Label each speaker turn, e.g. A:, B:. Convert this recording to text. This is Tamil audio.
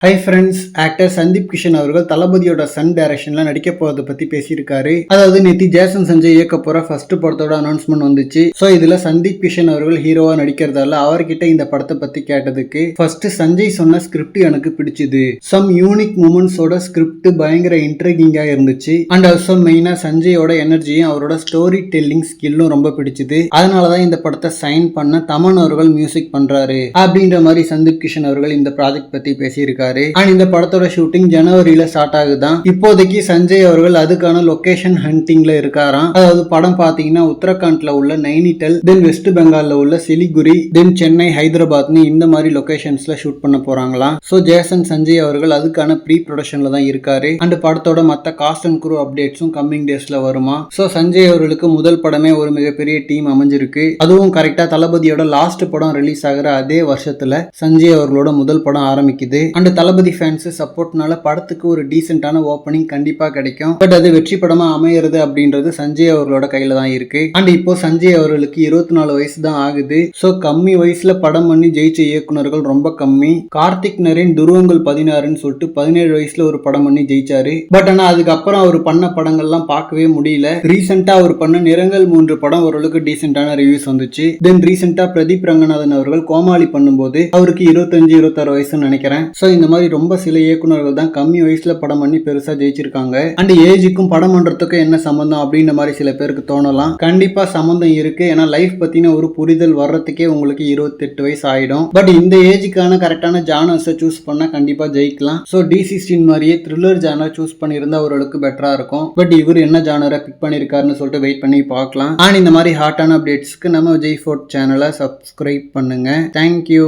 A: Hi friends, actor Sandeep Kishan அவர்கள் தளபதியோட சன் டைரக்ஷன்ல நடிக்க போறதை பத்தி பேசியிருக்காரு. அதாவது நேத்தி ஜேசன் சஞ்சய் இயக்க போற ஃபர்ஸ்ட் படத்தோட அனௌன்ஸ்மெண்ட் வந்துச்சு. சோ இதுல சந்தீப் கிஷன் அவர்கள் ஹீரோவா நடிக்கிறதால அவர்கிட்ட இந்த படத்தை பத்தி கேட்டதுக்கு ஃபர்ஸ்ட் சஞ்சய் சொன்ன ஸ்கிரிப்ட் எனக்கு பிடிச்சது. சம் யூனிக் மூமெண்ட்ஸோட ஸ்கிரிப்ட் பயங்கர இன்ட்ரிகிங்கா இருந்துச்சு. அண்ட் ஆல்சோ மெயினா சஞ்சயோட எனர்ஜியும் அவரோட ஸ்டோரி டெல்லிங் ஸ்கில்லும் ரொம்ப பிடிச்சது. அதனாலதான் இந்த படத்தை சைன் பண்ண தமன் அவர்கள் மியூசிக் பண்றாரு அப்படின்ற மாதிரி சந்தீப் கிஷன் அவர்கள் இந்த ப்ராஜெக்ட் பத்தி பேசியிருக்காரு. இந்த படத்தோட ஷூட்டிங் ஜனவரியில ஸ்டார்ட் ஆகுதான். இப்போதைக்கு சஞ்சய் அவர்கள் அதுக்கான லொகேஷன் ஹண்டிங்ல இருக்காராம். அதாவது படம் பாத்தீங்கன்னா உத்தரகாண்ட்ல உள்ள நைனிடல், தென் வெஸ்ட் பெங்கால்ல உள்ள சிலிகுரி, தென் சென்னை, ஹைதராபாத்னு இந்த மாதிரி லொகேஷன்ஸ்ல ஷூட் பண்ண போறாங்களாம். சோ ஜேசன் சஞ்சய் அவர்கள் அதுக்கான ப்ரீ ப்ரொடக்ஷன்ல தான் இருக்காரு. அண்ட் படத்தோட மத்த காஸ்ட் அண்ட் குரூ அப்டேட்ஸும் கம்மிங் டேஸ்ல வருமா. சோ சஞ்சய் அவர்களுக்கு முதல் படமே ஒரு மிகப்பெரிய டீம் அமைஞ்சிருக்கு. அதுவும் கரெக்டா தளபதியோட லாஸ்ட் படம் ரிலீஸ் ஆகிற அதே வருஷத்துல சஞ்சய் அவர்களோட முதல் படம் ஆரம்பிக்குது. அண்ட் தளபதி ஃபேன்ஸ் சப்போர்ட்னால படத்துக்கு ஒரு டீசென்டான ஓப்பனிங் கண்டிப்பா கிடைக்கும். பட் அது வெற்றி படமா அமையிறது அப்படின்றது சஞ்சய் அவர்களோட கையில தான் இருக்கு. அண்ட் இப்போ சஞ்சய் அவர்களுக்கு 24 வயசு தான் ஆகுது. சோ கம்மி வயசுல படம் பண்ணி ஜெயிச்ச இயக்குனர்கள் ரொம்ப கம்மி. கார்த்திக் நரேன் துருவங்கள் 16ன்னு சொல்லிட்டு 17 வயசுல ஒரு படம் பண்ணி ஜெயிச்சாரு. பட் ஆனா அதுக்கப்புறம் அவர் பண்ண படங்கள்லாம் பார்க்கவே முடியல. ரீசெண்டா அவர் பண்ண நிறங்கள் 3 படம் ஓரளவுக்கு டீசென்டான ரிவ்யூஸ் வந்துச்சு. தென் ரீசெண்டா பிரதீப் ரங்கநாதன் அவர்கள் கோமாளி பண்ணும்போது அவருக்கு 25-26 வயசுன்னு நினைக்கிறேன். சோ இந்த மாதிரி ரொம்ப சில இயக்குனர்கள் தான் கம்மி வயசுல படம் பண்ணி பெருசா ஜெயிச்சிருக்காங்க. அண்ட் ஏஜுக்கும் படம் பண்றதுக்கும் என்ன சம்பந்தம் அப்படின்ற மாதிரி சில பேருக்கு தோணலாம். கண்டிப்பா சம்பந்தம் இருக்கு. ஏன்னா லைஃப் பத்தின ஒரு புரிதல் வர்றதுக்கே உங்களுக்கு 28 வயசு ஆயிடும். பட் இந்த ஏஜுக்கான கரெக்டான ஜானர்ஸை சூஸ் பண்ணா கண்டிப்பா ஜெயிக்கலாம். ஸோ DC மாதிரியே த்ரில்லர் ஜானர் சூஸ் பண்ணியிருந்தா அவர்களுக்கு பெட்டரா இருக்கும். பட் இவர் என்ன ஜானரை பிக் பண்ணிருக்காருன்னு சொல்லிட்டு வெயிட் பண்ணி பார்க்கலாம். அண்ட் இந்த மாதிரி ஹாட்டான அப்டேட்ஸ்க்கு நம்ம விஜய் ஃபோர்ட் சேனலை சப்ஸ்கிரைப் பண்ணுங்க. தேங்க்யூ.